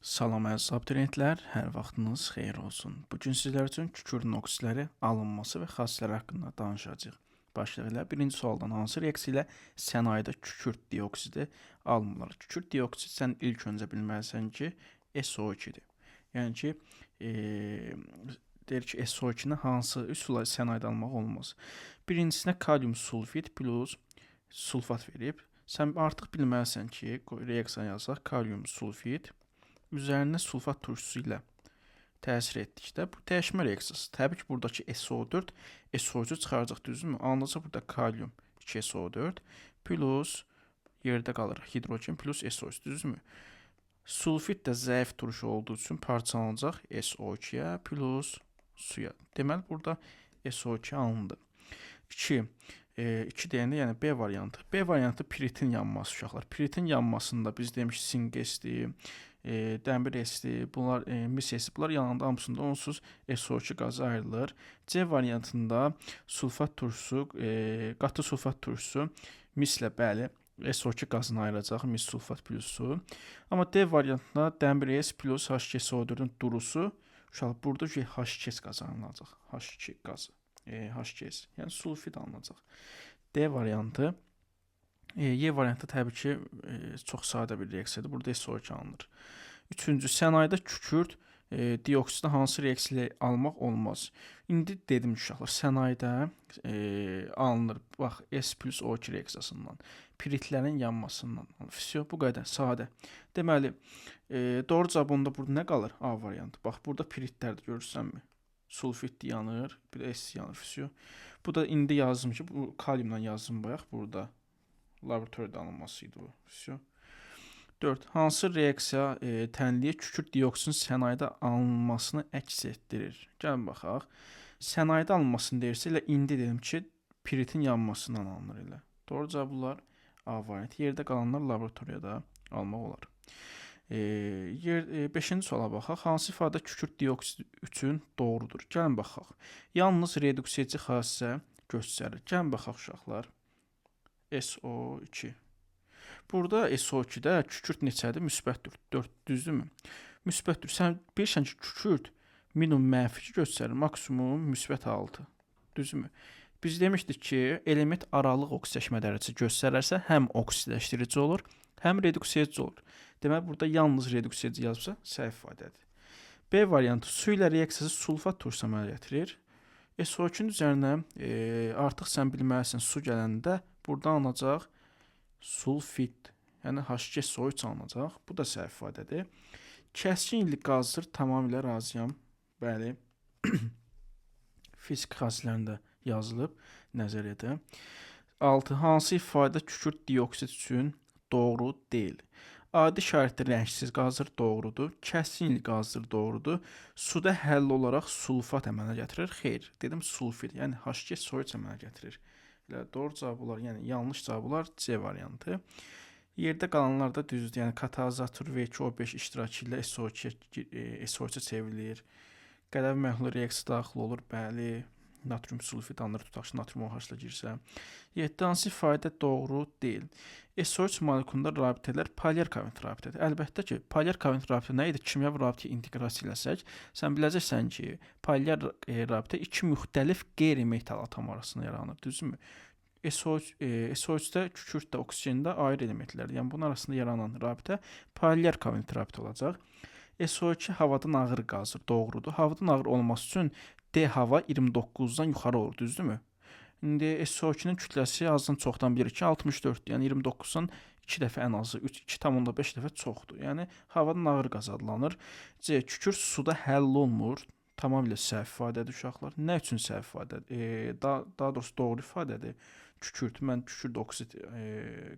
Salam əziz abituriyentlər, hər vaxtınız xeyir olsun. Bu gün sizlər üçün kükürdün oksidləri alınması və xassələri haqqında danışacağıq. Başlayaq ilə birinci sualdan hansı reaksiya ilə sənayedə kükürd dioksidi alınırlar? Kükürd dioksidi sən ilk öncə bilməlisən ki, SO2-dir. Yəni ki, deyir ki, SO2-ni hansı üsulla sənayedə almaq olmaz. Birincisinə kalium sulfid plus sulfat verib. Sən artıq bilməlisən ki, reaksiya yazsaq kalium sulfid üzərinə sulfat turşusu ilə təsir etdikdə bu dəyişmə reaksiyası. Təbii ki, buradakı SO4 SO3-ü çıxaracaq, düzdürmü? Alınacaq burada kalium 2SO4 plus yerdə qalır hidrogen plus SO3, düzdürmü? Sulfid də zəif turşu olduğu üçün parçalanacaq SO2-yə plus suya. Deməli, burada SO2 alındı. 2 deyəndə yəni B variantı. B variantı piritin yanması uşaqlar. Piritin yanmasında biz demişik sinqesdir, dəmir esli, bunlar mis esli, bunlar yanında hamısında onsuz SO2 qazı ayrılır. C variantında sulfat turşusu, qatı sulfat turşusu mislə bəli SO2 qazını ayıracaq, mis sulfat plus su. Amma D variantında dəmir S plus H2SO4-ün durusu uşaq burada H2S qazı alınacaq. H2 qazı. H2S, yəni sulfid alınacaq. D variantı. Y variantı təbii ki, çox sadə bir reaksiyadır. Burada SO2 alınır. Üçüncü, sənayedə kükürd dioksidini hansı reaksiya ilə almaq olmaz? İndi dedim uşaqlar, sənayedə alınır. Bax, S plus O2 reaksiyasından, piritlərin yanmasından. Fisyo, bu qədər, sadə. Deməli, doğru cavabında burada nə qalır? A variantı. Bax, burada piritlərdir, görürsənmi? Sulfid yanır, bir də S yanır, fisyo. Bu da indi yazdım ki, bu kaliumdan yazdım bayaq burada. Laboratoriyada alınması idi bu. Fisyo. 4. Hansı reaksiya tənliyə kükürd dioksidinin sənayedə alınmasını əks etdirir? Gəlin baxaq. Sənayedə alınmasını deyirsə, elə indi dedim ki, piritin yanmasından alınır elə. Doğru cavablar A variantı. Yerdə qalanlar laboratoriyada almaq olar. 5-ci suala baxaq. Hansı ifadə kükürd dioksidi üçün doğrudur? Gəlin baxaq. Yalnız reduksiyacı xassəsə göstərir. Gəlin baxaq uşaqlar. SO2. Burada SO2-də kükürd neçədir? Müsbətdir. 4, düzdürmü? Müsbətdir. Sən bilirsən ki, kükürd minimum mənfi göstərir, maksimum müsbət 6. Düzdürmü? Biz demişdik ki, element aralıq oksidləşmə dərəcəsi göstərərsə, həm oksidləşdirici olur, həm reduksiyacı olur. Deməli, burada yalnız reduksiyacı yazıbsa, səhv ifadədir. B variantı su ilə reaksiyası sulfat turşusu əmələ gətirir. SO2-nin üzərinə artıq sən bilməlisən su gələndə burada alınacaq sulfid, yəni H2SO3 alınacaq. Bu da səhv ifadədir. Kəskin illik qazdır, tamamilə razıyam. Bəli. Fizik xassələrində yazılıb nəzəriyyədə. 6. Hansı ifadə kükürd dioksid üçün doğru deyil? Adi şəraitdə rəngsiz qazdır, doğrudur. Kəskin illik qazdır, doğrudur. Suda həll olaraq sulfat əmələ gətirir. Xeyr, dedim sulfid, yəni H2SO3 əmələ gətirir. Doğru cavablar, yəni yanlış cavablar C variantı. Yerdə qalanlar da düzdür. Yəni katalizator V2O5 iştirakı ilə SO2 çevrilir. Qədəvi məhlul reaksiya daxil olur, bəli. Natrium sulfid alınır, tutaq ki, natrium OH ilə girsə. 7. Hansı ifadə doğru deyil? SO3 molekulunda rabitələr polyar kovalent rabitədir. Əlbəttə ki, polyar kovalent rabitə nə idi? Kimyəvi rabitə inteqrasiya eləsək, sən biləcəksən ki, polyar rabitə iki müxtəlif qeyri-metal atom arasında yaranır, düzdürmü? SO3-də kükürddə, oksigində ayrı elementlərdir. Yəni bunun arasında yaranan rabitə polyar kovalent rabitə olacaq. SO2 havadan ağır qazdır, doğrudur. Havadan ağır olması üçün D hava 29-dan yuxarı olur, düzdürmü? İndi SO2-nin kütləsi azdan çoxdan bilir ki, 64-dür. Yəni 29-dan 2 dəfə ən azı, 2,5 dəfə çoxdur. Yəni havadan ağır qaz adlanır. C. Kükürd suda həll olmur. Tamamilə səhv ifadədir uşaqlar. Nə üçün səhv ifadədir? Daha doğrusu doğru ifadədir. Kükürd, mən kükürd oksid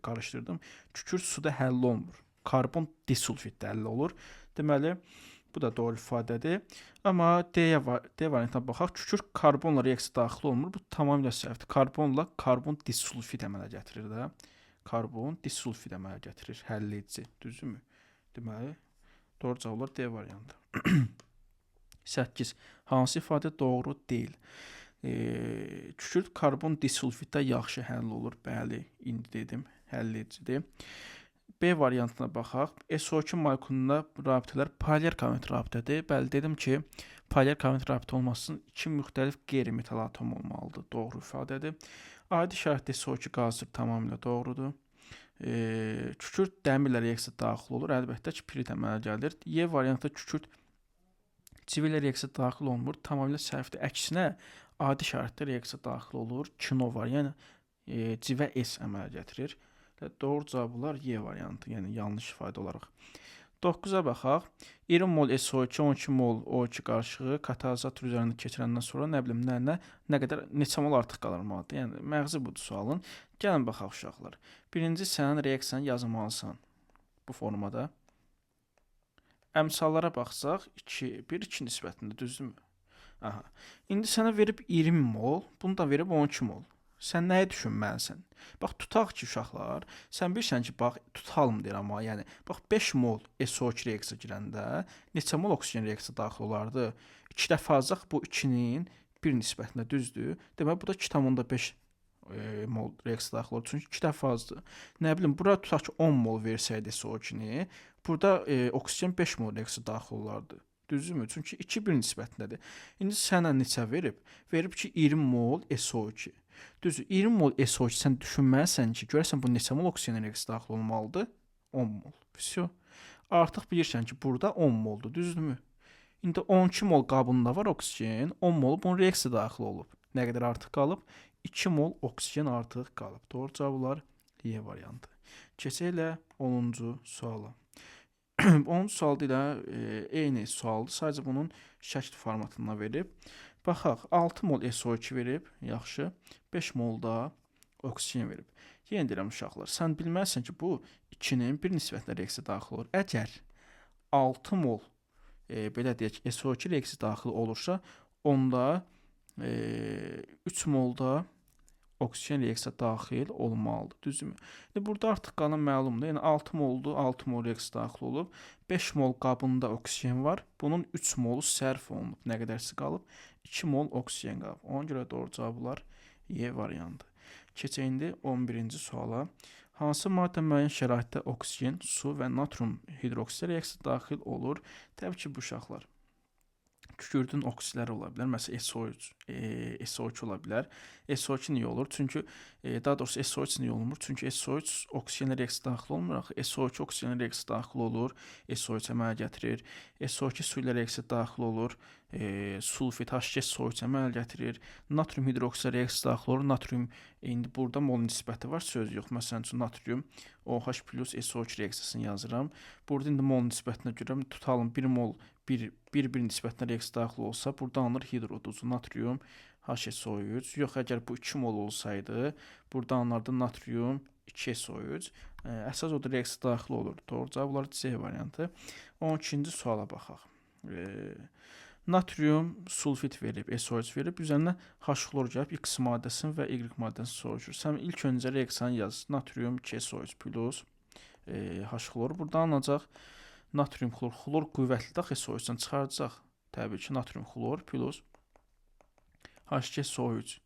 qarışdırdım. Kükürd suda həll olmur. Karbon disulfiddə həll olur. Deməli, bu da doğru ifadədir. Amma D variantına baxaq. Kükürd karbonla reaksiya daxil olmur. Bu tamamilə səhvdir. Karbonla karbon disulfid əmələ gətirir də. Karbon disulfid əmələ gətirir. Həll edici, düzdürmü? Deməli, doğru cavablar D variantı. 8. Hansı ifadə doğru deyil? Kükürd karbon disulfiddə yaxşı həll olur. Bəli, indi dedim, həll edicidir. B variantına baxaq. SO2 molekulunda rabitələr polymer kovalent rabitədir. Bəli, dedim ki, polymer kovalent rabitə olması üçün 2 müxtəlif qeyri-metal atom olmalıdır. Doğru ifadədir. Adi şəraitdə SO2 qazdır, tamamilə doğrudur. Kükürt dəmirlə reaksiya daxil olur. Əlbəttə ki, pirit əmələ gəlir. Y variantda kükürt civi ilə reaksiya daxil olmur. Tamamilə səhvdir. Əksinə, adi şəraitdə reaksiya daxil olur. Kino var, yəni civə S əmələ gətirir. Doğru cavablar Y variantı, yəni yanlış ifadə olaraq. 9-a baxaq. 20 mol SO2, 12 mol O2 qarışığı katalizator üzərindən keçirəndən sonra nə bilim nə qədər neçə mol artıq qalırmalıdır. Yəni məğzi budur sualın. Gəlin baxaq uşaqlar. Birinci sən reaksiyanı yazmalısan bu formada. Əmsallara baxsaq 2, 1, 2 nisbətində, düzdürmü? Aha. İndi sənə verib 20 mol, bunu da verib 12 mol. Sən nəyi düşünməlisən? Bax, tutaq ki, uşaqlar, sən bilirsən ki, bax, tutalım deyir amma, yəni, bax, 5 mol SO2 reaksiya girəndə neçə mol oksigen reaksiya daxil olardı? 2 dəfə azaq bu 2-nin 1 nisbətində, düzdür? Demək, bu da 2,5 mol reaksiya daxil olur, çünki 2 dəfə azdır. Nə bilim, bura tutaq ki, 10 mol versəydi SO2-ni, burada oksigen 5 mol reaksiya daxil olardı. Düzdürmü? Çünki 2-1 nisbətindədir. İndi sənə neçə verib? Verib ki, 20 mol SO2. Düzdür, 20 mol SO2 sən düşünməlisən ki, görəsən bu neçə mol oksigen reaksiya daxil olmalıdır? 10 mol. Всё. Artıq bilirsən ki, burada 10 moldur, düzdürmü? İndi 12 mol qabında var oksigen, 10 mol bunun reaksiya daxil olub. Nə qədər artıq qalıb? 2 mol oksigen artıq qalıb. Doğru cavablar Y variantı. Keçək ilə 10-cu suala. 10-cu sualda ilə eyni sualdır, sadəcə bunun şəkil formatında verib. Baxaq, 6 mol SO2 verib, yaxşı, 5 mol da oksigen verib. Yenə deyirəm uşaqlar, sən bilməlisən ki, bu 2-nin 1 nisbətində reaksiya daxil olur. Əgər 6 mol, belə deyək, SO2 reaksiya daxil olursa, onda 3 mol da oksigen reaksiya daxil olmalıdır, düzdürmü? İndi burada artıq qalan məlumdur. Yəni 6 moldur, 6 mol reaksiya daxil olub. 5 mol qabında oksigen var. Bunun 3 molu sərf olunub. Nə qədərsi qalıb? 2 mol oksigen qalıb. Ona görə doğru cavablar Y variantı. Keçək indi 11-ci suala. Hansı maddə müəyyən şəraitdə oksigen, su və natrium hidroksidi reaksiya daxil olur? Təbii ki, bu uşaqlar. Kükürdün oksiləri ola bilər. Məsələn, SO2 ola bilər. SO2 niyə olur? Çünki, daha doğrusu SO3 niyə olmur? Çünki SO3 oksigenlə reaksiya daxil olmur. SO2 oksigenlə reaksiya daxil olur. SO3 əmələ gətirir. SO2 su ilə reaksiya daxil olur. Sulfit H2SO3 əmələ gətirir. Natrium hidroksidi reaksiya daxil olur. Natrium, indi burada mol nisbəti var, söz yox. Məsələn üçün natrium OH plus SO2 reaksiyasını yazıram. Burada indi mol nisbətinə görə tutalım 1 mol 1 nisbətinə reaksiya daxil olsa, burada alınır hidroduzu, natrium HSO3. Yox, əgər bu 2 mol olsaydı, burada alınırdı natrium 2SO3. Əsas odur reaksiya daxil olur. Doğru cavablar C variantı. 12-ci suala baxaq. Natrium sulfit verib, SO3 verib, üzərinə H-xlor gəlib, X maddəsini və Y maddəsini soruşur. Sən ilk öncə reaksiyanı yaz. Natrium 2SO3 plus H-xlor. Burada alınacaq natrium xlor. Xlor qüvvətli də SO3-dən çıxaracaq. Təbii ki, natrium xlor plus H2SO3.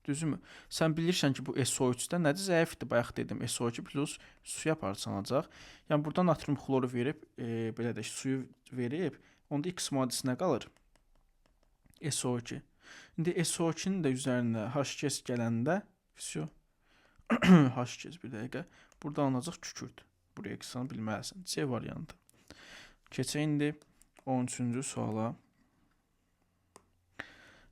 Düzdürmü? Sən bilirsən ki, bu SO3-də nədir? Zəifdir, bayaq dedim. SO2 plus suya parçalanacaq. Yəni, burada natrium xloru verib, belə də suyu verib, onda X maddəsinə qalır SO2. İndi SO2-nin də üzərində H2S gələndə, H2S bir dəqiqə, burada alınacaq kükürt. Bu reaksiyanı bilməlisən. C variantı. Keçək indi 13-cü suala.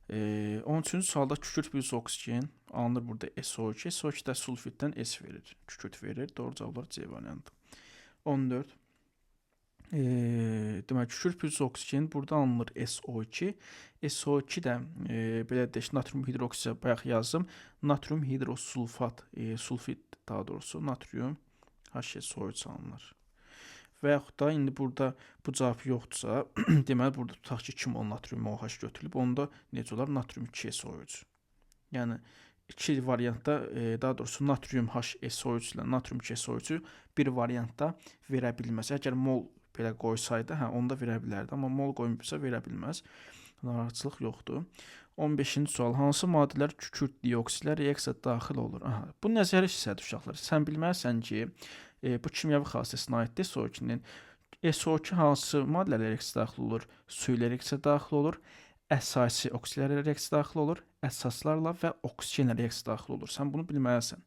13-cü sualda kükürt plus oksigen alınır burada SO2. SO2 də sulfitdən S verir. Kükürt verir. Doğru cavablar C variantı. 14. Demək, kükürt plus oksigen burada alınır SO2. SO2 də belə deyək, natrium hidroksidi bayaq yazdım. Natrium hidrosulfat, sulfit daha doğrusu natrium HSO3 alınır. Və yaxud da indi burada bu cavab yoxdursa, deməli burada tutaq ki, 2 mol natrium OH götürülüb, onda necə olar? Natrium 2SO3. Yəni, iki variantda, daha doğrusu natrium HSO3 ilə natrium 2SO3-ü bir variantda verə bilməz. Əgər mol belə qoysaydı, onda verə bilərdi, amma mol qoymayıbsa verə bilməz. Narahatçılıq yoxdur. 15-ci sual. Hansı maddələr kükürt dioksidlə reaksiya daxil olur? Bu nəzəri hissədir uşaqlar. Sən bilməlisən ki, Bu kimyəvi xassəsinə aiddir SO2-nin. SO2 hansı maddələr reaksiyaya daxil olur? Su ilə reaksiyaya daxil olur, əsasi oksidlərlə reaksiyaya daxil olur, əsaslarla və oksigenlə reaksiyaya daxil olur. Sən bunu bilməlisən.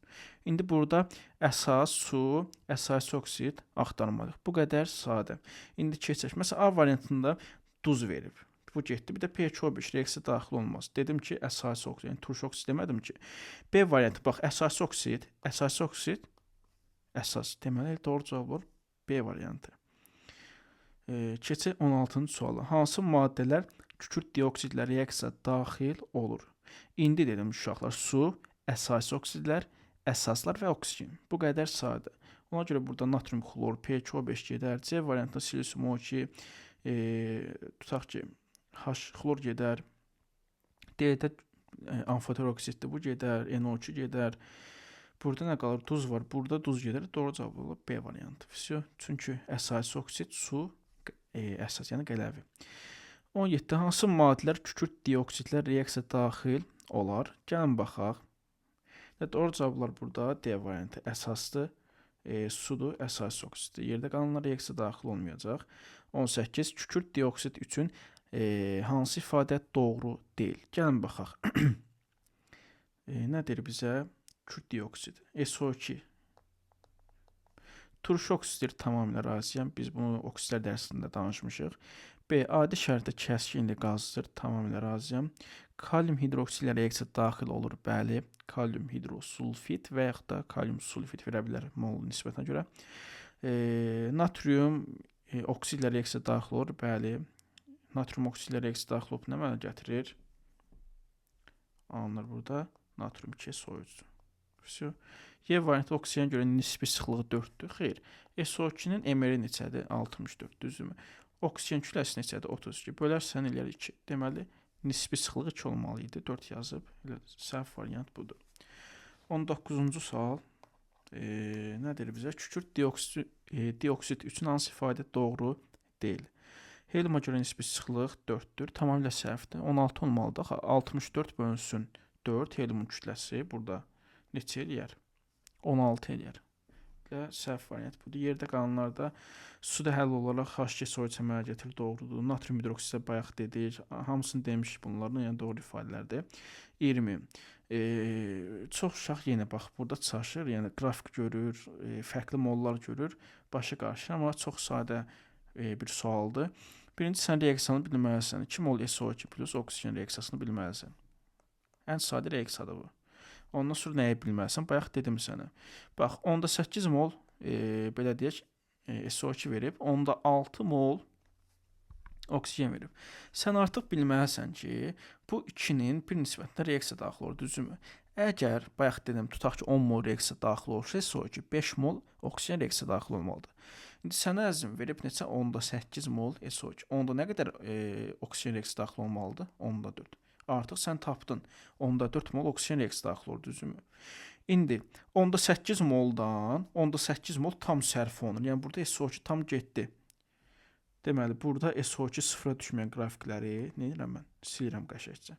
İndi burada əsas, su, əsasi oksid axtarmalıyıq. Bu qədər sadə. İndi keçək. Məsələn, A variantında duz verib. Bu getdi. Bir də pH-O5 reaksiyaya daxil olmaz. Dedim ki, əsasi oksid, yəni turş oksid demədim ki. B variantı, bax, əsas deməli doğru cavab olur B variantı. Keçək 16-cı suala. Hansı maddələr kükürt dioksidlə reaksiyaya daxil olur? İndi dedim uşaqlar, su, əsasi oksidlər, əsaslar və oksigen. Bu qədər sadə. Ona görə burada natrium xlor, pH-O5 gedər. C variantında silisium O2, tutaq ki, H xlor gedər. D-də amfoter oksiddir, bu gedər. NO2 gedər. Burada nə qalır? Duz var. Burada duz gedər. Doğru cavab olur B variantı. Çünki əsasi oksid, su, əsas, yəni qələvi. 17. Hansı maddələr kükürt dioksidlə reaksiyaya daxil olar? Gəlin baxaq. Doğru cavablar burada D variantı əsasdır. Sudur, əsasi oksiddir. Yerdə qalanlar reaksiyaya daxil olmayacaq. 18. Kükürt dioksid üçün hansı ifadə doğru deyil? Gəlin baxaq. Nə deyir bizə? Kükürt dioksid. SO2. Turş oksiddir, tamamilə razıyam. Biz bunu oksidlər dərsində danışmışıq. B. Adi şəraitdə kəskinli qazdır, tamamilə razıyam. Kalium hidroksi ilə reaksiyaya daxil olur, bəli. Kalium hidrosulfit və yaxud da kalium sulfit verə bilər mol nisbətinə görə. Natrium oksid ilə reaksiyaya daxil olur, bəli. Natrium oksid ilə reaksiyaya daxil olub nə mənə gətirir? Alınır burada. Natrium 2 soyucudur. Y variantı oksigenə görə nisbi sıxlığı 4-dür. Xeyr. SO2-nin MR neçədir? 64, düzdürmü? Oksigen kütləsi neçədir? 32. Bölərsən eləyər 2. Deməli, nisbi sıxlığı 2 olmalı idi. 4 yazıb. Səhv variant budur. 19-cu sual. Nə deyir bizə? Kükürt dioksid üçün hansı ifadə doğru deyil? Heliuma görə nisbi sıxlıq 4-dür. Tamamilə səhvdir. 16 olmalıdır. 64 bölünsün 4. Heliumun kütləsi burada neçə eləyər? 16 eləyər. Səhv variant budur. Yerdə qalanlarda suda həll olaraq H2SO3 əmələ gətirir, doğrudur. Natrium hidroksidə bayaq dedik. Hamısını demişik bunların, yəni doğru ifadələrdir. 20. Çox uşaq yenə bax burada çaşır, yəni qrafik görür, fərqli mollar görür, başa qarşı, amma çox sadə bir sualdır. Birinci, sən reaksiyanı bilməlisən. 2 mol SO2 plus oksigen reaksiyasını bilməlisən. Ən sadə reaksiyadır bu. Ondan sonra nəyi bilməlisən? Bayaq dedim sənə. Bax, 10-8 mol, belə deyək, SO2 verib, 10-6 mol oksigen verib. Sən artıq bilməlisən ki, bu 2-nin bir nisbətində reaksiya daxil olur, düzdürmü? Əgər, bayaq dedim, tutaq ki, 10 mol reaksiya daxil olursa, SO2 5 mol oksigen reaksiya daxil olmalıdır. İndi sənə əzim verib neçə? 10-8 mol SO2. 10-da nə qədər oksigen reaksiya daxil olmalıdır? 10-4. Artıq sən tapdın. 10-4 mol oksigen reaksiya daxil olur, düzdürmü? İndi 10-8 moldan 10-8 mol tam sərf olunur. Yəni burada SO2 tam getdi. Deməli, burada SO2 sıfıra düşməyən qrafikləri nə edirəm mən? Silirəm qəşəngcə.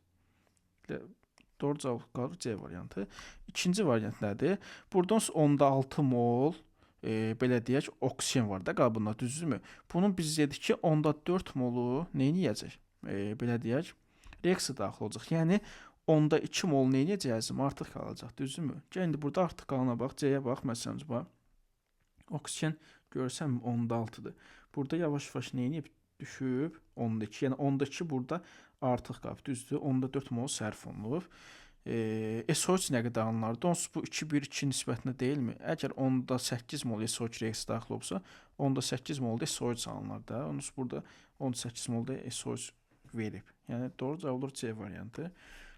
Doğru cavab qalır C variantı. İkinci variant nədir? Buradan 10-6 mol belə deyək, oksigen var da qabında, düzdürmü? Bunun biz dedik ki, 10-4 molu nə edəcək? Belə deyək, reaksiya daxil olacaq. Yəni 10-2 mol nə edəcəyizim? Artıq qalacaq, düzdürmü? Gəlin burada artıq qalana bax, C-yə bax, məsələn, bax. Oksigen görsəm 10-6-dır. Burada yavaş-yavaş nə edib? Düşüb 10-2. Yəni 10-2 burada artıq qalıb, düzdür? 10-4 mol sərf olunub. SO3 nə qədər alınardı? Onsuz bu 2-1-2 nisbətində deyilmi? Əgər 10-8 mol SO2 reaksiya daxil olsa, 10-8 molda SO3 alınır da. Onsuz burada 18 molda SO3 verib. Yəni doğru cavab olur C variantı.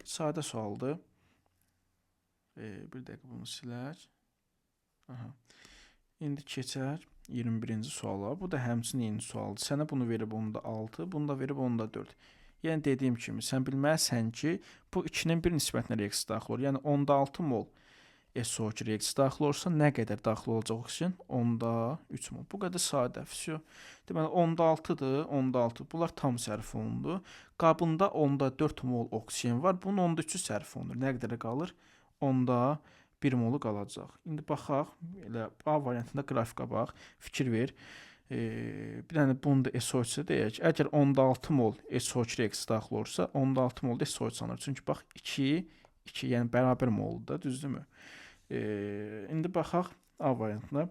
Sadə sualdır. Bir dəqiqə bunu silək. İndi keçək 21-ci suala. Bu da həmçinin yeni sualdır. Sənə bunu verib 10-6, bunu da verib 10-4. Yəni dediyim kimi, sən bilməlisən ki, bu 2-nin bir nisbətinə reaksiya daxil olur. Yəni 10-6 mol SO2 reaksiya daxil olursa, nə qədər daxil olacaq oksigen? 10-3 mol. Bu qədər sadə. Deməli, 10-6-dır, 10-6. Bunlar tam sərf olundu. Qabında 10-4 mol oksigen var. Bunun 10-3 sərf olunur. Nə qədər qalır? 10-5 1 molu qalacaq. İndi baxaq, elə A variantında qrafikə bax, fikir ver. Bir dənə bunu da SO3-ə deyək. Əgər 10.6 mol SO2 reaksiya daxil olursa, 10.6 mol da SO3 alınır. Çünki bax 2, yəni bərabər moldur da, düzdürmü? İndi baxaq A variantına.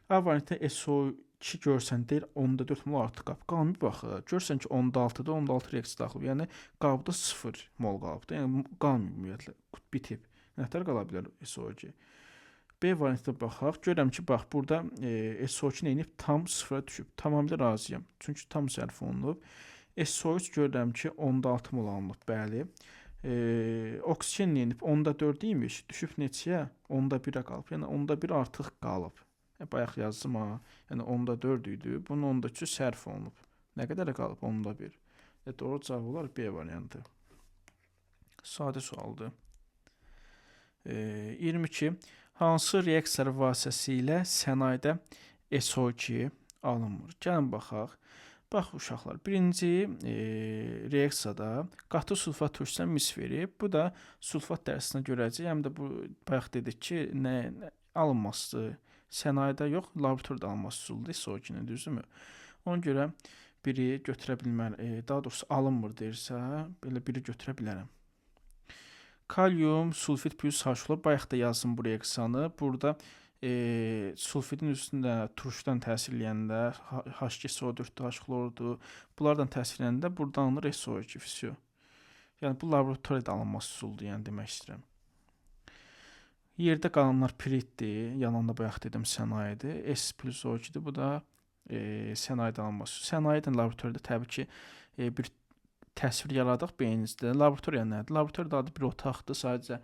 A variantında SO2 görsən deyir 10.4 mol artıq qab. Qalmı bax, görsən ki 10.6-da 10.6 reaksiya daxil. Yəni qabda 0 mol qalıbdı. Yəni qalmır ümumiyyətlə, bitib. Nətər qala bilər SO2? B variantına baxaq. Görürəm ki, bax burada SO2 neyinib? Tam 0-a düşüb. Tamamilə razıyam. Çünki tam sərf olunub. SO3 görürəm ki 10.6 mol alınıb. Bəli. Oksigen neyinib? 10.4 imiş. Düşüb neçəyə? 10.1-ə qalıb. Yəni 10.1 artıq qalıb. Bayaq yazdım ha. Yəni 10.4 idi. Bunun 10.2 sərf olunub. Nə qədər qalıb? 10.1. Doğru cavab olar B variantı. Sadə sualdır. 22. Hansı reaksiyalar vasitəsilə sənayedə SO2 alınmır? Gəlin baxaq. Bax uşaqlar, birinci reaksiyada qatı sulfat turşusu mis verib. Bu da sulfat dərsinə görəcək. Həm də bu bayaq dedik ki, nə alınması sənayedə yox, laboratoriyada alınması üsuludur SO2-nin, düzdürmü? Ona görə biri götürə bilməli, daha doğrusu alınmır deyirsə, belə biri götürə bilərəm. Kalyum sulfit plus H bayaq da yazdım bu reaksiyanı. Burada sulfitin üstündə turşudan təsir eləyəndə H2SO4-dür, H-xlordur. Bunlardan təsir eləyəndə buradan alınır SO2 fisiyo. Yəni bu laboratoriyada alınması üsuludur, yəni demək istəyirəm. Yerdə qalanlar piritdir. Yanında bayaq dedim sənayedir. S plus O2-dir. Bu da sənayedə alınması. Sənayedən laboratoriyada təbii ki bir təsvir yaradıq beyninizdə. Laboratoriya nədir? Laboratoriyada adı bir otaqdır. Sadəcə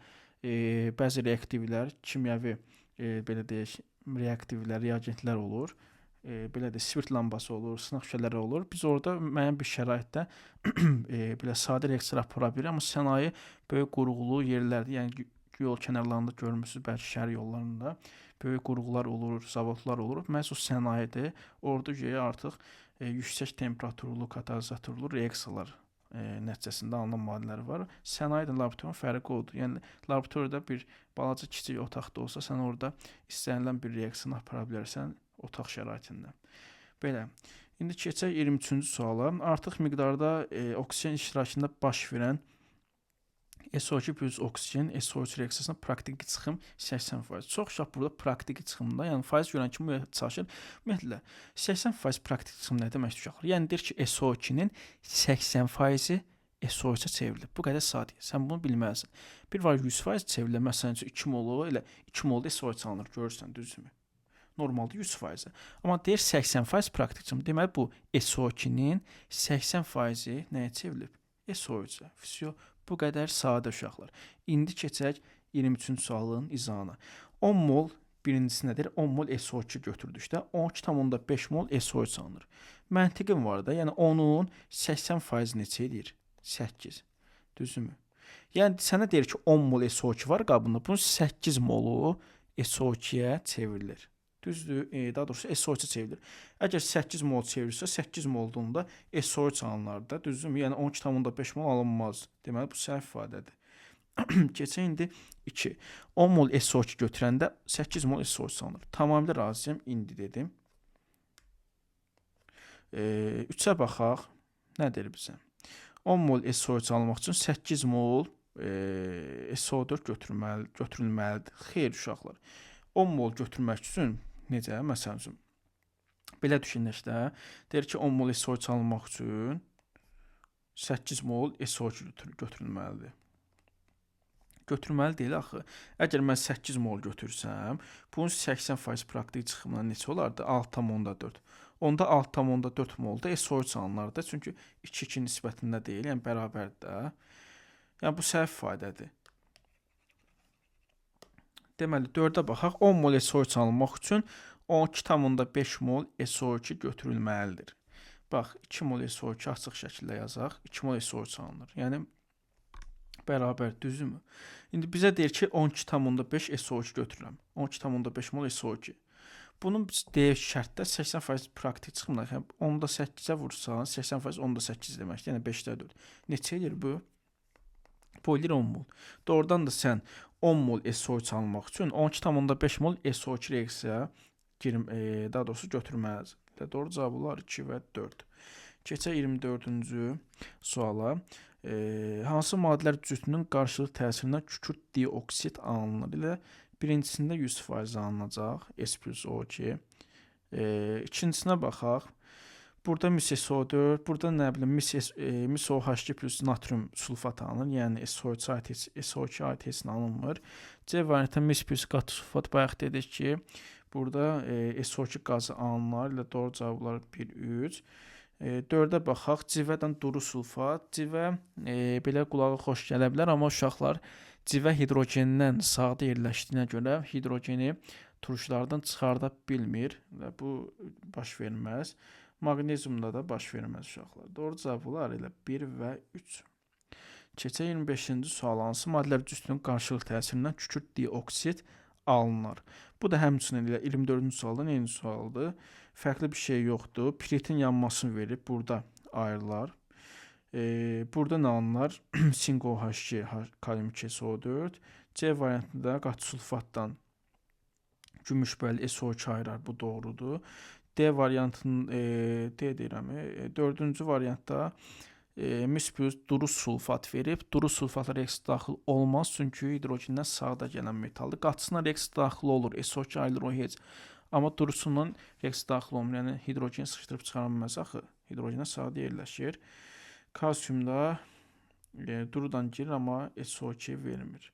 bəzi reaktivlər, kimyəvi belə deyək, reaktivlər, reagentlər olur. Belə də spirt lambası olur, sınaq şüşələri olur. Biz orada müəyyən bir şəraitdə belə sadə reaksiyalar apara bilirik, amma sənaye böyük qurğulu yerlərdə, yəni yol kənarlarında görmüsünüz, bəlkə şəhər yollarında böyük qurğular olur, zavodlar olur. Məhz o sənayedir. Orada artıq yüksək temperaturlu, katalizatorlu reaksiyalar nəticəsində alınan maddələr var. Sənayedən laboratoriyun fərqi odur. Yəni laboratoriyada bir balaca kiçik otaqda olsa, sən orada istənilən bir reaksiyanı apara bilərsən otaq şəraitində. Belə. İndi keçək 23-cü suala. Artıq miqdarda oksigen iştirakında baş verən SO2 plus oksigen, SO3 reaksiyasına praktiki çıxım 80%. Çox uşaq burada praktiki çıxımda, yəni faiz görən kimi çalışır. Ümumiyyətlə, 80% praktiki çıxım nə demək uşaqlar? Yəni deyir ki, SO2-nin 80%-i SO3-ə çevrilir. Bu qədər sadə. Sən bunu bilməlisən. Bir var 100% çevrilir. Məsələn, 2 molu elə 2 molda SO3 alınır, görürsən, düzdürmü? Normalda 100%. Amma deyir 80% praktik çıxım. Deməli bu SO2-nin 80%-i nəyə çevrilib? SO3-ə. Fisiyo. Bu qədər sadə uşaqlar. İndi keçək 23-cü sualın izahına. 10 mol birincisi nədir? 10 mol SO2 götürdükdə 12,5 mol SO3 alınır. Məntiqim var da, yəni onun 80% neçə edir? 8. Düzdürmü? Yəni sənə deyir ki, 10 mol SO2 var qabında, bunun 8 molu SO2-yə çevrilir. Düzdür, daha doğrusu SO3-ə çevrilir. Əgər 8 mol çevirirsə, 8 moldan da SO3 alınır da, düzdürmü? Yəni 12,5 mol alınmaz. Deməli, bu səhv ifadədir. Keçək indi 2. 10 mol SO2 götürəndə 8 mol SO3 alınır. Tamamilə razıyam, indi dedim. 3-ə baxaq. Nə deyir bizə? 10 mol SO3 almaq üçün 8 mol SO4 götürülməlidir. Xeyr, uşaqlar. 10 mol götürmək üçün necə? Məsələn üçün, belə düşünək də, deyir ki, 10 mol SO3 almaq üçün 8 mol SO2 götürülməlidir. Götürməli deyil axı. Əgər mən 8 mol götürsəm, bunun 80% praktik çıxımına neçə olardı? 6,4. Onda 6,4 molda SO3 alınır da, çünki 2-2 nisbətində deyil, yəni bərabərdir də. Yəni bu səhv ifadədir. Deməli, 4-ə baxaq. 10 mol SO3 alınmaq üçün 12,5 mol SO2 götürülməlidir. Bax, 2 mol SO2 açıq şəkildə yazaq. 2 mol SO3 alınır. Yəni, bərabər, düzdürmü? İndi bizə deyir ki, 12,5 SO2 götürürəm. 12,5 mol SO2. Bunun deyək şərtdə 80% praktik çıxımlar. Yəni, 10-da 8-ə vursan, 80% 10-da 8 deməkdir. Yəni, 5-də 4. Neçə edir bu? Bu edir 10 mol. Doğrudan da sən 10 mol SO3 almaq üçün 12,5 mol SO2 reaksiyaya daha doğrusu götürməlidir. Doğru cavab olar 2 və 4. Keçək 24-cü suala. Hansı maddələr cütünün qarşılıq təsirindən kükürt dioksid alınır ilə birincisində 100% alınacaq S plus O2. İkincisinə baxaq. Burada MiSO4, burada nə bilim MiSOH2 plus natrium sulfat alınır. Yəni SO2 ATS alınmır. C variantında mis plus qatı sulfat bayaq dedik ki, burada SO2 qazı alınır ilə doğru cavab olar 1, 3. 4-ə baxaq. Civədən duru sulfat. Civə belə qulağa xoş gələ bilər, amma uşaqlar civə hidrogendən sağda yerləşdiyinə görə hidrogeni turşulardan çıxarda bilmir və bu baş verməz. Maqneziumda da baş verməz uşaqlar. Doğru cavab olar elə 1 və 3. Keçək 25-ci sual. Hansı maddələr cütünün qarşılıq təsirindən kükürt dioksid alınır? Bu da həmçinin elə 24-cü sualdan eyni sualdır. Fərqli bir şey yoxdur. Piritin yanmasını verib burada ayrılar. Burada nə alınır? SiO2, kalium 2SO4. C variantında qatı sulfatdan gümüşbəli SO2 ayırar. Bu doğrudur. D variantının D deyirəm. 4-cü variantda mis plus duru sulfat verib. Duru sulfatla reaksiya daxil olmaz, çünki hidrogendən sağda gələn metaldır. Qatısına reaksiya daxil olur. SO2 ayrılır o heç. Amma durusundan reaksiya daxil olmur. Yəni hidrogeni sıxışdırıb çıxarılmaz axı. Hidrogendən sağda yerləşir. Kalsiumda durudan girir, amma SO2 vermir.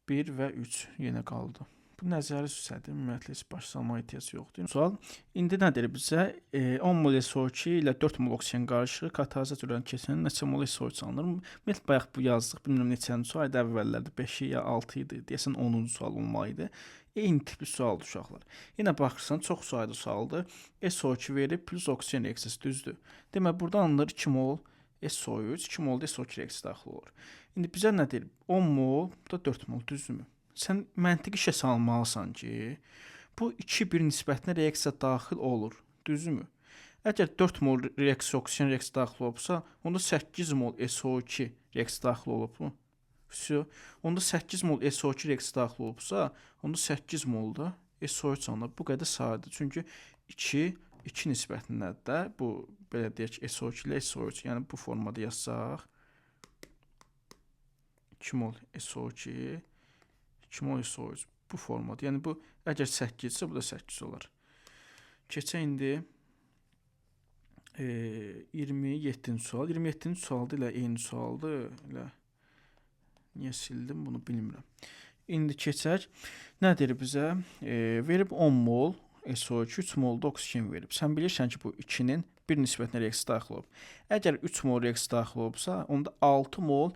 1 və 3 yenə qaldı. Bu nəzəri süsədir. Ümumiyyətlə heç başlama ehtiyac yoxdur. Sual indi nədir bizə? 10 mol SO2 ilə 4 mol oksigen qarışığı kataliza cürən keçənin neçə mol SO3 alınır? Ümumiyyətlə bayaq bu yazdıq. Bilmirəm neçənci sual idi əvvəllərdə. 5-i ya 6 idi. Deyəsən 10-cu sual olmalıydı. Eyni tipli sualdır uşaqlar. Yenə baxırsan çox sayda sualdır. SO2 verib plus oksigen reaksiyası düzdür. Demək burada alınır 2 mol SO3, 2 mol da SO2 reaksiyası daxil olur. İndi bizə nə deyir? 10 mol, bu da 4 mol düzdürmü? Sən məntiqi işə salmalısan ki, bu 2-1 nisbətinə reaksiya daxil olur. Düzdürmü? Əgər 4 mol reaksiya oksigen reaksiya daxil olubsa, onda 8 mol SO2 reaksiya daxil olubmu? Onda 8 mol SO2 reaksiya daxil olubsa, onda 8 mol da SO3 alınır. Bu qədər sadə. Çünki 2 nisbətindədir də. Bu belə deyək ki, SO2 ilə SO3. Yəni bu formada yazsaq 2 mol SO2 2 mol SO3 bu formada. Yəni bu əgər 8-dirsə, bu da 8 olar. Keçək indi 27-ci sual. 27-ci sualda ilə eyni sualdır. Elə niyə sildim bunu bilmirəm. İndi keçək. Nədir bizə? Verib 10 mol SO2, 3 mol da oksigen verib. Sən bilirsən ki, bu 2-nin bir nisbətinə reaksiya daxil olub. Əgər 3 mol reaksiya daxil olubsa, onda 6 mol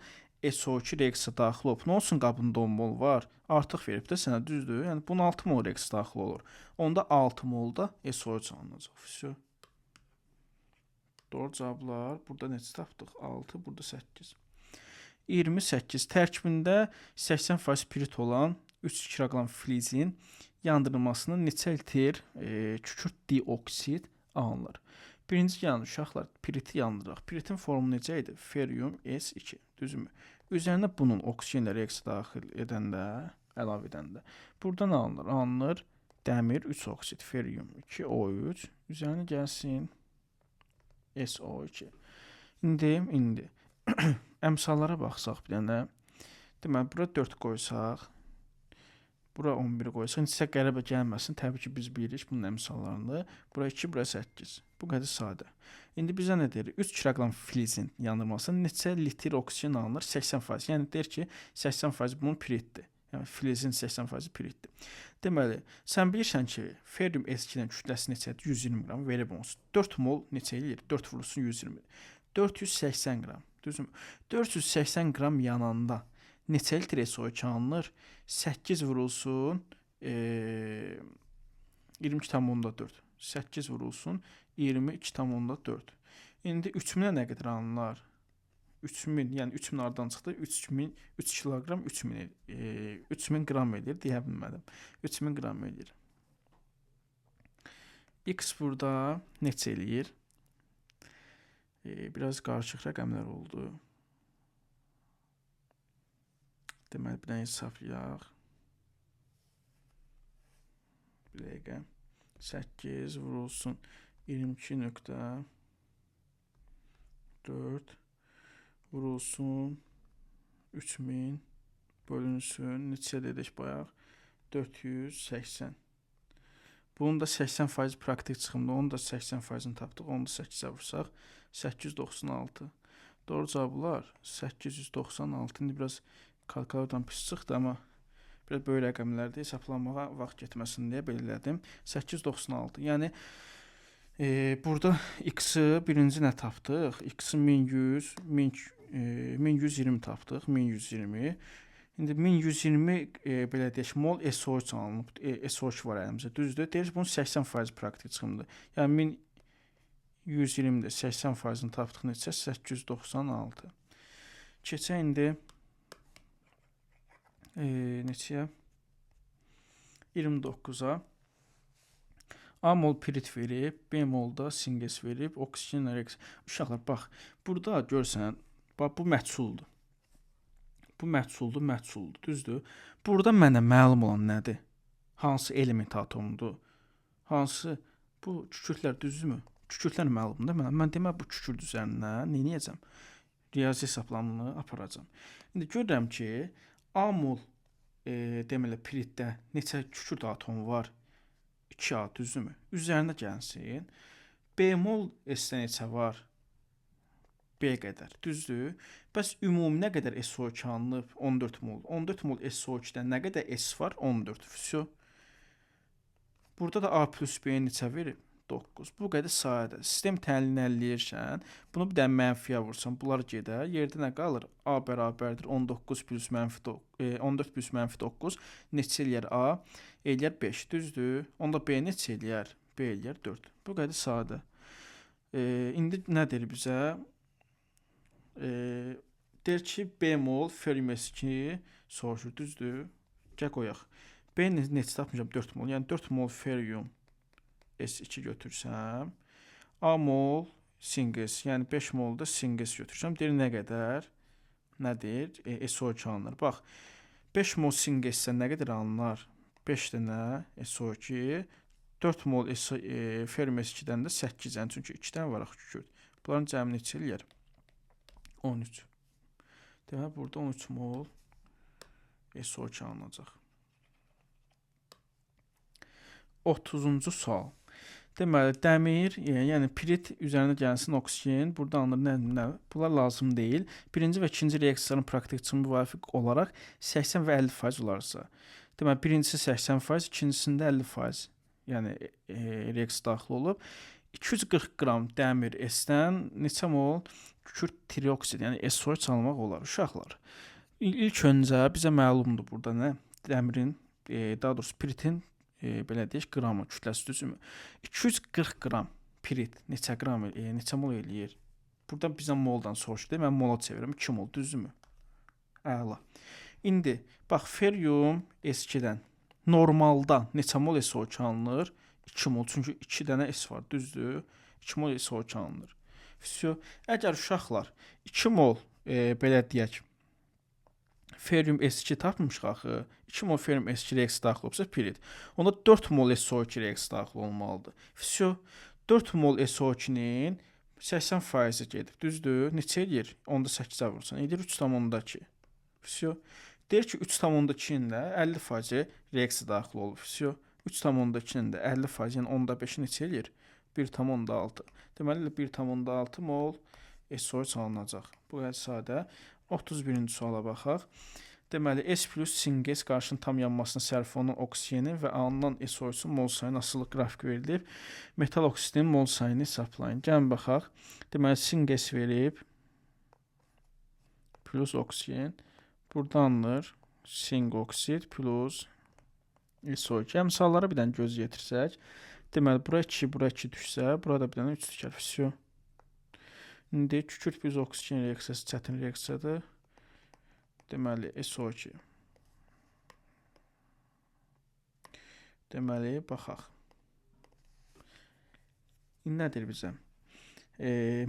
SO2 reaksiya daxil olub. Nə olsun qabında 10 mol var? Artıq verib də sənə düzdür. Yəni bunun 6 mol reaksiya daxil olur. Onda 6 mol da SO3 alınacaq. Doğru cavablar. Burada neçə tapdıq? 6, burada 8. 28. Tərkibində 80% pirit olan 3 kiloqram filizin yandırılmasına neçə litr kükürt dioksid alınır? Birinci yəni uşaqlar piriti yandıraq. Piritin formu necə idi? Ferium S2. Düzmü? Üzərinə bunun oksigenlə reaksiya daxil edəndə, əlavə edəndə. Buradan alınır. Alınır dəmir 3 oksid, ferium 2, O3. Üzərinə gəlsin SO2. İndi əmsallara baxsaq bir dənə. Deməli, bura 4 qoysaq, bura 11 qoysaq, sizə qəribə gəlməsin. Təbii ki, biz bilirik bunun əmsallarını. Bura 2, bura 8. Bu qədər sadə. İndi bizə nə deyir? 3 kiloqram filizin yandırılmasına neçə litr oksigen alınır? 80%. Yəni deyir ki, 80% bunun piritdir. Yəni filizin 80% piritdir. Deməli, sən bilirsən ki, ferium S2-nin kütləsi neçədir? 120 qram verib olsun. 4 mol neçə eləyir? 4 vurulsun 120. 480 qram. Düzdürmü? 480 qram yananda neçə litr SO2 alınır? 8 vurulsun 22,4. 8 vurulsun 22,4. İndi 3000-ə nə qədər alınır? 3000, yəni 3000 aradan çıxdı. 3 kiloqram 3000 qram edir, deyə bilmədim. 3000 qram edir. X burada neçə eləyir? Biraz qarışıq rəqəmlər oldu. Deməli, bir dənə hesablayaq. Bir dəqiqə. 8 vurulsun 22.4 vurulsun 3000 bölünsün. Neçə dedik bayaq? 480. Bunun da 80% praktik çıxımda, onun da 80%-ni tapdıq. Onu da 8-ə vursaq 896. Doğru cavablar 896. İndi biraz kalkulatordan pis çıxdı, amma biraz böyük rəqəmlərdə hesablanmağa vaxt getməsin deyə belə elədim. 896. Yəni burada x-i birinci nə tapdıq? X-i 1100, 1120 tapdıq. 1120. İndi 1120 belə deyək, mol SO3 alınıb. SO3 var əlimizdə, düzdür? Deyir bunun 80% praktik çıxımdır. Yəni 1120-də 80%-ni tapdıq neçə? 896. Keçək indi neçəyə? 29-a. A mol pirit verib, B molda singes verib, oksigen reaks. Uşaqlar, bax, burada görsən, bax, bu məhsuldur. Bu məhsuldur, düzdür? Burada mənə məlum olan nədir? Hansı element atomudur? Hansı? Bu kükürtlər düzdürmü? Kükürtlər məlumdur mənə. Mən demək bu kükürt üzərindən nə edəcəm? Riyazi hesablamını aparacam. İndi görürəm ki, A mol deməli piritdə neçə kükürt atomu var? 2A, düzdürmü? Üzərinə gəlsin. B mol S-də neçə var? B qədər, düzdür? Bəs ümumi nə qədər SO2 alınıb? 14 mol. 14 mol SO2-dən nə qədər S var? 14. Vəsə. Burada da A plus B neçə verib? 9. Bu qədər sayədir. Sistem təhlilini əlləyirsən, bunu bir dənə mənfiyə vursan, bunlar gedər. Yerdə nə qalır? A bərabərdir 14 plus mənfi 9. Neçə eləyər A? Eləyər 5, düzdür? Onda B neçə eləyər? B eləyər 4. Bu qədər sadə. İndi nə deyir bizə? Deyir ki, B mol ferrium S2 soruşur, düzdür? Gəl qoyaq. B neçə tapmışam? 4 mol. Yəni 4 mol ferrium S2 götürsəm, A mol singes, yəni 5 mol da singes götürsəm, deyir nə qədər? Nədir? SO2 alınır. Bax, 5 mol singessə nə qədər alınır? 5 dənə SO2, 4 mol ferrium S2-dən də 8, yəni çünki 2 dənə var axı kükürt. Bunların cəmi neçə eləyər? 13. Demək, burada 13 mol SO2 alınacaq. 30-cu sual. Deməli, dəmir, yəni pirit üzərinə gəlsin oksigen, burada alınır nə? Bunlar lazım deyil. Birinci və ikinci reaksiyanın praktik çıxımı müvafiq olaraq 80 və 50% olarsa. Deməli, birincisi 80%, ikincisində 50%. Yəni, reaksiya daxil olub. 240 qram dəmir S-dən neçə mol kükürt trioksid, yəni SO3 almaq olar. Uşaqlar, ilk öncə bizə məlumdur burada nə? Dəmirin, daha doğrusu piritin belə deyək, qramı, kütləsi düzümü. 240 qram pirit neçə qram, neçə mol eləyir? Burada bizə moldan soruşdu. Mən mola çevirəm, 2 mol, düzdürmü? Əla. İndi, bax, ferrium S2-dən normalda neçə mol SO2 alınır? 2 mol, çünki 2 dənə S var, düzdür? 2 mol SO2 alınır. Vəsə, əgər uşaqlar 2 mol, belə deyək, ferrium S2 tapmışıq axı. 2 mol ferrium S2 reaksiya daxil olubsa pirit. Onda 4 mol SO2 reaksiya daxil olmalıdır. Vəsə, 4 mol SO2-nin 80% gedib, düzdür? Neçə eləyir? Onda 8-ə vursan. Edir 3,2. Vəsə, deyir ki, 3,2-nin də 50% reaksiya daxil olub. Vəsə, 3,2-nin də 50%, yəni onda 5-i neçə eləyir? 1,6. Deməli, 1,6 mol SO2 alınacaq. Bu qədər sadə. 31-ci suala baxaq. Deməli, S plus singes qarşının tam yanmasına sərf olunan oksigenin və alınan SO2-in mol sayının asılılıq qrafik verilib. Metal oksidin mol sayını hesablayın. Gəlin baxaq. Deməli, singes verib plus oksigen. Burada alınır sing oksid plus SO2. Misallara bir dənə göz yetirsək. Deməli, bura 2, bura 2 düşsə, burada bir dənə 3 düşər. Vəsə. İndi kükürt plus oksigen reaksiyası çətin reaksiyadır. Deməli, SO2. Deməli, baxaq. İndi nədir bizə?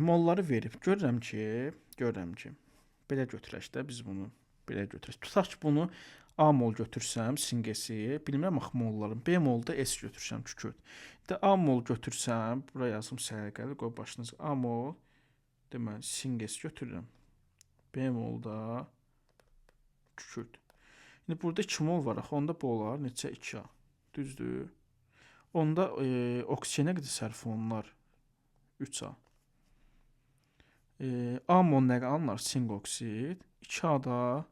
Molları verib. Görürəm ki, belə götürək də biz bunu. Belə götürək. Tutaq ki, bunu A mol götürsəm, singesi, bilmirəm axı molların. B molda S götürsəm, kükürt. İndi A mol götürsəm, bura yazım səliqəli, qoy başınıza. A mol, deməli, singes götürürəm. B molda kükürt. İndi burada 2 mol var axı, onda bu olar neçə 2A. Düzdür? Onda oksigenə qədər sərf olunlar 3A. A mol nə alınır? Sing oksid. 2A-da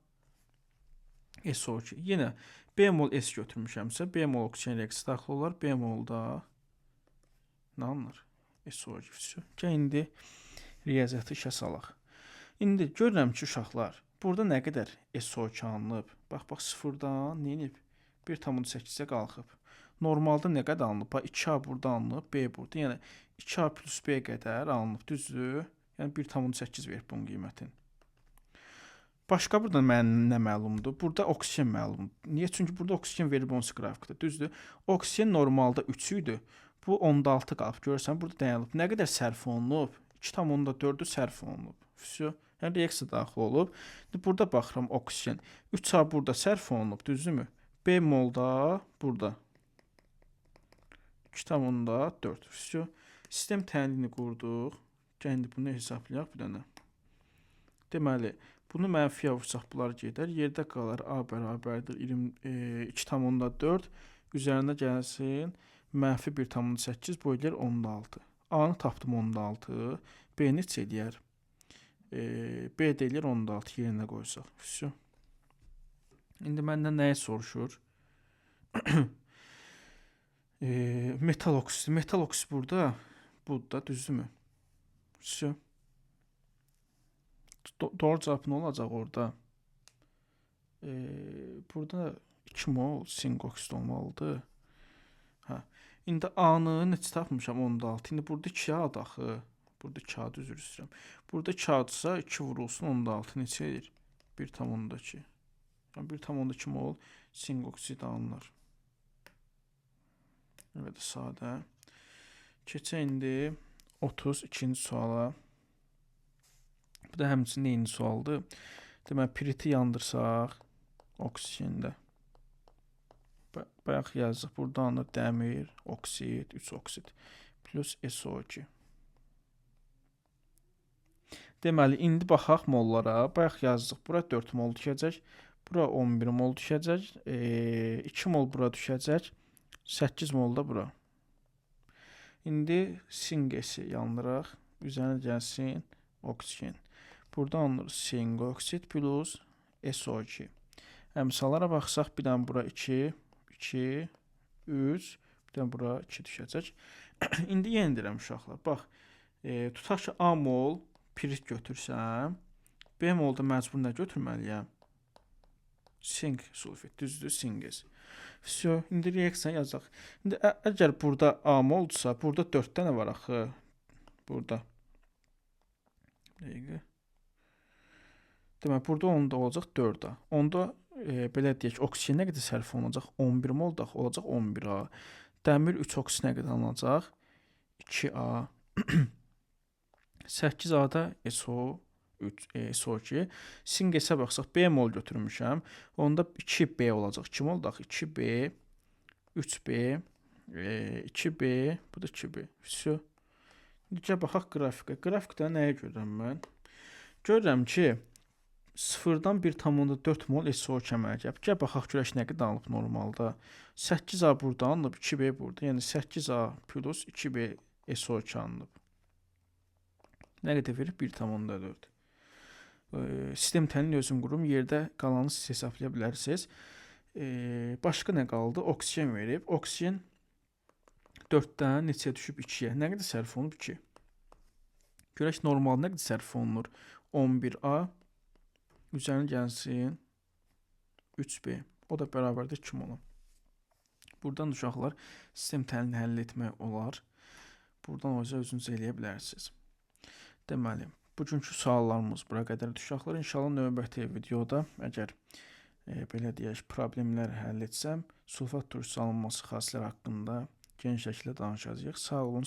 SO2. Yenə B mol S götürmüşəmsə, B mol oksigen reaksiyası daxil olar. B molda nə alınır? SO2. Gəl indi riyaziyyatı işə salaq. İndi görürəm ki, uşaqlar, burada nə qədər SO2 alınıb? Bax, sıfırdan neyinib? 1,8-ə qalxıb. Normalda nə qədər alınıb? 2A burada alınıb, B burada. Yəni 2A plus B qədər alınıb, düzdür? Yəni 1,8 verir bunun qiymətini. Başqa burada mənə nə məlumdur? Burada oksigen məlumdur. Niyə? Çünki burada oksigen verilib onsuz qrafikdə, düzdür? Oksigen normalda 3 idi. Bu 10,6 qalıb. Görürsən, burada dayanıb. Nə qədər sərf olunub? 2,4-ü sərf olunub. Vəsə, yəni reaksiya daxil olub. İndi burada baxıram oksigen. 3A burada sərf olunub, düzdürmü? B molda burada 2,4. Vəsə, sistem təhlilini qurduq. Gəl indi bunu hesablayaq bir dənə. Deməli, bunu mənfiyə vursaq bunlar gedər. Yerdə qalar A bərabərdir 2,4. Üzərində gəlsin mənfi 1,8 bölür 10,6. A-nı tapdım 10,6. B neçə eləyər? B də eləyər 10,6 yerinə qoysaq. Vəsə. İndi məndən nəyi soruşur? Metal oksid. Metal oksid burada. Burada, düzdürmü? Vəsə. Doğru cavab nə olacaq orada? Burada 2 mol sing oksid olmalıdır. Hə. İndi A-nı neçə tapmışam? 10,6. İndi burada 2A daxı. Burada 2A üzr istəyirəm. Burada 2A-dırsa 2 vurulsun 10,6 neçə edir? 1,2. Yəni 1,2 mol sing oksid alınır. Evet, sadə. Keçək indi 32-ci suala. Bu da həmçinin eyni sualdır. Deməli, piriti yandırsaq oksigndə. Bayaq yazdıq. Burada alınır dəmir, oksid, 3 oksid plus SO2. Deməli, indi baxaq mollara. Bayaq yazdıq. Bura 4 mol düşəcək. Bura 11 mol düşəcək. 2 mol bura düşəcək. 8 mol da bura. İndi singesi yandıraq. Üzərinə gəlsin oksigen. Burada alınır sing oksid plus SO2. Əmsalara baxsaq, bir dənə bura 2, 2, 3, bir dənə bura 2 düşəcək. İndi yenə deyirəm uşaqlar. Bax, tutaq ki, A mol pirit götürsəm, B molda məcbur nə götürməliyəm? Sing sulfit, düzdür, singes. Vəsə, indi reaksiya yazacaq. İndi əgər burada A moldursa, burada 4 dənə var axı. Burada. Dəqiqə. Demək, burada onda olacaq 4A. Onda belə deyək, oksigen nə qədər sərf olunacaq? 11 mol da olacaq 11A. Dəmir 3 oksid nə qədər alınacaq? 2A. 8A-da SO2. Singesə baxsaq, B mol götürmüşəm. Onda 2B olacaq. 2 mol da 2B, 3B, 2B, bu da 2B. Vəsə. İndi baxaq qrafikə. Qrafikdə nəyə görürəm mən? Görürəm ki, 0-dan 1,4 mol SO2 əmələ gəlib. Gəl baxaq görək nə qədər alınıb normalda. 8A burada alınıb, 2B burada. Yəni 8A plus 2B SO2 alınıb. Nə qədər verir? 1,4. Sistem təhlilini özüm qurum. Yerdə qalanı siz hesablaya bilərsiniz. Başqa nə qaldı? Oksigen verib. Oksigen 4-dən neçəyə düşüb 2-yə? Nə qədər sərf olunub? 2. Görək normal nə qədər sərf olunur? 11A üzərinə gəlsin 3B. O da bərabərdir 2 mola. Buradan uşaqlar sistem təhlilini həll etmək olar. Buradan o özünüz eləyə bilərsiniz. Deməli, bugünkü suallarımız bura qədər uşaqlar. İnşallah növbəti videoda əgər belə deyək problemlər həll etsəm, sulfat turşusu alınması xassələri haqqında geniş şəkildə danışacağıq. Sağ olun.